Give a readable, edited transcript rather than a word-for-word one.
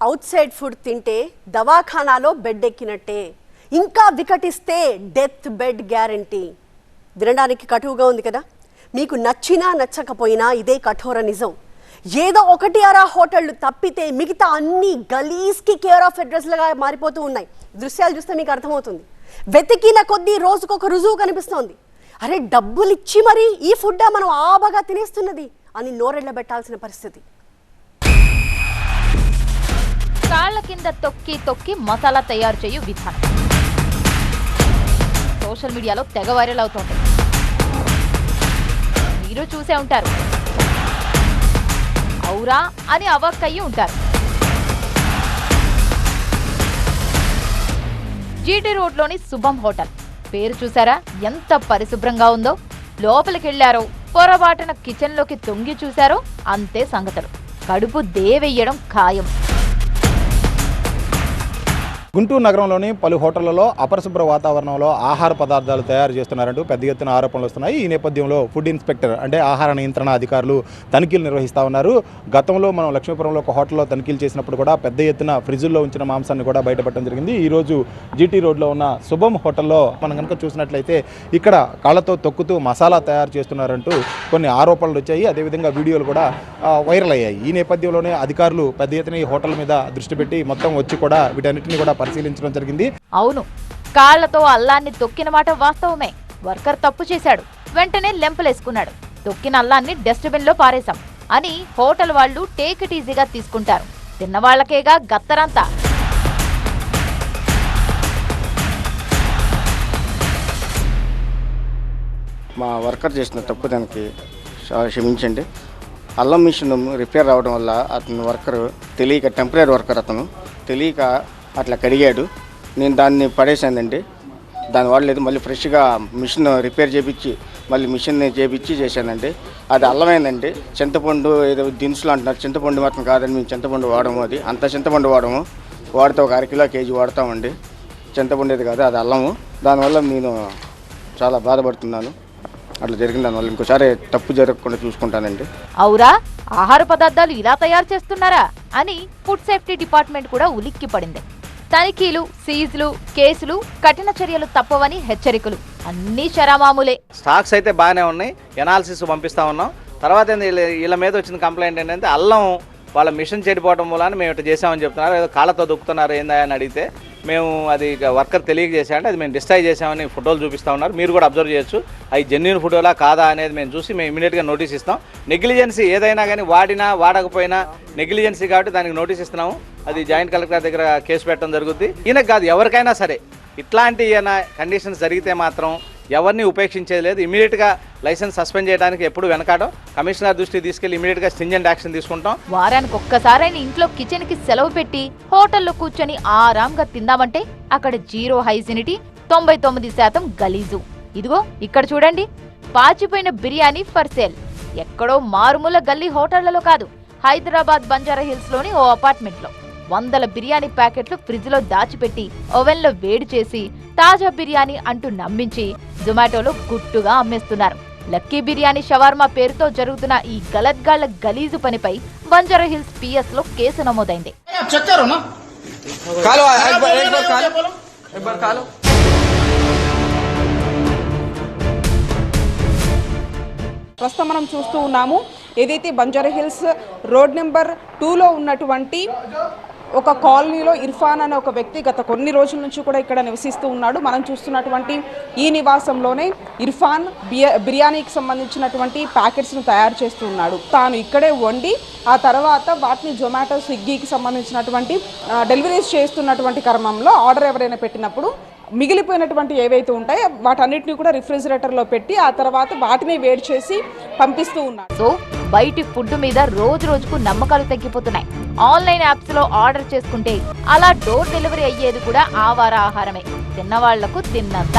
Out side food తింటే దవాఖానాలో bed ఎక్కినట్టే, ఇంకా వికటిస్తే death bed guarantee. వినడానికి కటువుగా ఉంది కదా. మీకు నచ్చినా నచ్చకపోయినా ఇదే కఠోర నిజం. ఏదో ఒకటి అరా హోటళ్లు తప్పితే మిగతా అన్ని గలీజ్కి కేర్ ఆఫ్ అడ్రస్లుగా మారిపోతూ ఉన్నాయి. దృశ్యాలు చూస్తే మీకు అర్థమవుతుంది. వెతికిన కొద్దీ రోజుకొక రుజువు కనిపిస్తోంది. అరే డబ్బులు ఇచ్చి మరి ఈ ఫుడ్ మనం ఆబాగా తినేస్తున్నది అని నోరెళ్ళ పెట్టాల్సిన పరిస్థితి. కాళ్ల కింద తొక్కి తొక్కి మసాలా తయారు చేయు విధానం సోషల్ మీడియాలో తెగ వైరల్ అవుతోంది. మీరు చూసే ఉంటారు. ఔరా అని అవాక్కయ్యి ఉంటారు. జీటీ రోడ్లోని శుభం హోటల్ పేరు చూసారా ఎంత పరిశుభ్రంగా ఉందో. లోపలికి వెళ్లారో పొరబాటున కిచెన్లోకి తొంగి చూశారో అంతే సంగతులు. కడుపు దేవెయ్యడం ఖాయం. గుంటూరు నగరంలోని పలు హోటళ్లలో అపరిశుభ్ర వాతావరణంలో ఆహార పదార్థాలు తయారు చేస్తున్నారంటూ పెద్ద ఎత్తున ఆరోపణలు వస్తున్నాయి. ఈ నేపథ్యంలో ఫుడ్ ఇన్స్పెక్టర్ అంటే ఆహార నియంత్రణ అధికారులు తనిఖీలు నిర్వహిస్తూ ఉన్నారు. గతంలో మనం లక్ష్మీపురంలో ఒక హోటల్లో తనిఖీలు చేసినప్పుడు కూడా పెద్ద ఎత్తున ఫ్రిడ్జుల్లో ఉంచిన మాంసాన్ని కూడా బయటపడడం జరిగింది. ఈరోజు జీటీ రోడ్లో ఉన్న శుభం హోటల్లో మనం కనుక చూసినట్లయితే ఇక్కడ కాళ్లతో తొక్కుతూ మసాలా తయారు చేస్తున్నారంటూ కొన్ని ఆరోపణలు వచ్చాయి. అదేవిధంగా వీడియోలు కూడా వైరల్ అయ్యాయి. ఈ నేపథ్యంలోనే అధికారులు పెద్ద ఎత్తున ఈ హోటల్ మీద దృష్టి పెట్టి మొత్తం వచ్చి కూడా వీటన్నిటిని కూడా పరిశీలించడం జరిగింది. అవును, కాళ్లతో అల్లాన్ని తొక్కిన మాట వాస్తవమే. వర్కర్ తప్పు చేశాడు, వెంటనే లెంపలేసుకున్నాడు. తొక్కిన అల్లాన్ని డస్ట్బిన్ లో పారేశాం అని హోటల్ వాళ్ళు టేక్ ఇట్ ఈజీగా తీసుకుంటారు. తిన్నవాళ్లకేగా గత్తరంతా. మా వర్కర్ చేసిన తప్పు దానికి క్షమించండి. అల్లం మిషన్ రిపేర్ అవడం వల్ల అతను వర్కర్ తెలియక, టెంపరీ వర్కర్ అతను తెలియక అట్లా కడిగాడు. నేను దాన్ని పడేసానండి. దాని వాడలేదు. మళ్ళీ ఫ్రెష్గా మిషన్ రిపేర్ చేయించి మళ్ళీ మిషన్ని చేశానండి. అది అల్లమైందండి. చింతపండు ఏదో దినుసులు అంటున్నారు, చింతపండు మాత్రం కాదండి. మేము చింతపండు వాడము. అది అంత చింతపండు వాడితే ఒక అరకిలో కేజీ వాడతామండి. చింతపండు ఏది కాదు, అది అల్లము. దానివల్ల నేను చాలా బాధపడుతున్నాను. అట్లా జరిగిన దానివల్ల ఇంకోసారి తప్పు జరగకుండా చూసుకుంటానండి. అవురా, ఆహార పదార్థాలు ఇలా తయారు చేస్తున్నారా అని ఫుడ్ సేఫ్టీ డిపార్ట్మెంట్ కూడా ఉలిక్కి పడింది. తనిఖీలు, సీజ్లు, కేసులు, కఠిన చర్యలు తప్పవని హెచ్చరికలు అన్నీ శరామామూలే. స్టాక్స్ అయితే బాగానే ఉన్నాయి. ఎనాలిసిస్ పంపిస్తా ఉన్నాం. తర్వాత వీళ్ళ మీద వచ్చిన కంప్లైంట్ ఏంటంటే అల్లం వాళ్ళ మిషన్ చెడిపోవడం మూలాన్ని మేము ఇట్లా చేసామని చెప్తున్నారు. ఏదో కాళ్ళతో దొక్కుతున్నారు ఏందా అని అడిగితే మేము అది వర్కర్ తెలియజేసామంటే అది మేము డిస్ట్రాయ్ చేసామని ఫోటోలు చూపిస్తూ ఉన్నారు. మీరు కూడా అబ్జర్వ్ చేయొచ్చు. అవి జెన్యూన్ ఫోటోలా కాదా అనేది మేము చూసి మేము ఇమీడియట్గా నోటీస్ ఇస్తాం. నెగ్లిజెన్సీ ఏదైనా కానీ వాడినా వాడకపోయినా నెగ్లిజెన్సీ కాబట్టి దానికి నోటీస్ ఇస్తున్నాము. అది జాయింట్ కలెక్టర్ దగ్గర కేసు పెట్టడం జరుగుతుంది. ఈయనకు కాదు, ఎవరికైనా సరే ఇట్లాంటి ఏమైనా కండిషన్స్ జరిగితే మాత్రం ఎవరిని ఉపేక్షించేది లేదు. ఇమీడియట్గా లైసెన్స్ సస్పెండ్ చేయడానికి ఎప్పుడు వెనకాడో కమిషనర్ దృష్టికి తీసుకెళ్లి ఇమీడియట్గా స్ట్రింజెంట్ యాక్షన్ తీసుకుంటాం. వారానికి ఒక్కసారైనా ఇంట్లో కిచెన్ కి సెలవు పెట్టి హోటల్లో కూర్చొని ఆరాంగా తిందామంటే అక్కడ 0 హైజినిటీ, 99% గలీజు. ఇదిగో ఇక్కడ చూడండి, పాచిపోయిన బిర్యానీ ఫర్ సేల్. ఎక్కడో మారుమూల గల్లీ హోటళ్లలో కాదు, హైదరాబాద్ బంజారా హిల్స్ లోని ఓ అపార్ట్మెంట్ లో 100 బిర్యానీ ప్యాకెట్లు ఫ్రిడ్జ్ లో దాచిపెట్టి ఓవెన్ లో వేడి చేసి తాజా బిర్యానీ అంటూ నమ్మించి జొమాటోలో గుట్టుగా అమ్మేస్తున్నారు. లక్కీ బిర్యానీ షవర్మా పేరుతో జరుగుతున్న ఈ గలద్గాళ్ల గలీజు పనిపై బంజారా హిల్స్ పిఎస్ లో కేసు నమోదైంది. ప్రస్తుతం మనం చూస్తూ ఉన్నాము ఏదైతే బంజారా హిల్స్ రోడ్ నెంబర్ 2లో ఉన్నటువంటి ఒక కాలనీలో ఇర్ఫాన్ అనే ఒక వ్యక్తి గత కొన్ని రోజుల నుంచి కూడా ఇక్కడ నివసిస్తూ ఉన్నాడు. మనం చూస్తున్నటువంటి ఈ నివాసంలోనే ఇర్ఫాన్ బిర్యానీకి సంబంధించినటువంటి ప్యాకెట్స్ను తయారు చేస్తూ ఉన్నాడు. తాను ఇక్కడే వండి ఆ తర్వాత వాటిని జొమాటో, స్విగ్గీకి సంబంధించినటువంటి డెలివరీస్ చేస్తున్నటువంటి క్రమంలో ఆర్డర్ ఎవరైనా పెట్టినప్పుడు మిగిలిపోయినటువంటి ఏవైతే ఉంటాయో వాటన్నిటిని కూడా రిఫ్రిజిరేటర్లో పెట్టి ఆ తర్వాత వాటిని వేడి చేసి పంపిస్తూ ఉన్నారు. సో బయటి ఫుడ్ మీద రోజు రోజుకు నమ్మకాలు తగ్గిపోతున్నాయి. ఆన్లైన్ యాప్స్ లో ఆర్డర్ చేసుకుంటే అలా డోర్ డెలివరీ అయ్యేది కూడా ఆవార ఆహారమే. తిన్నవాళ్లకు తిన్నంత.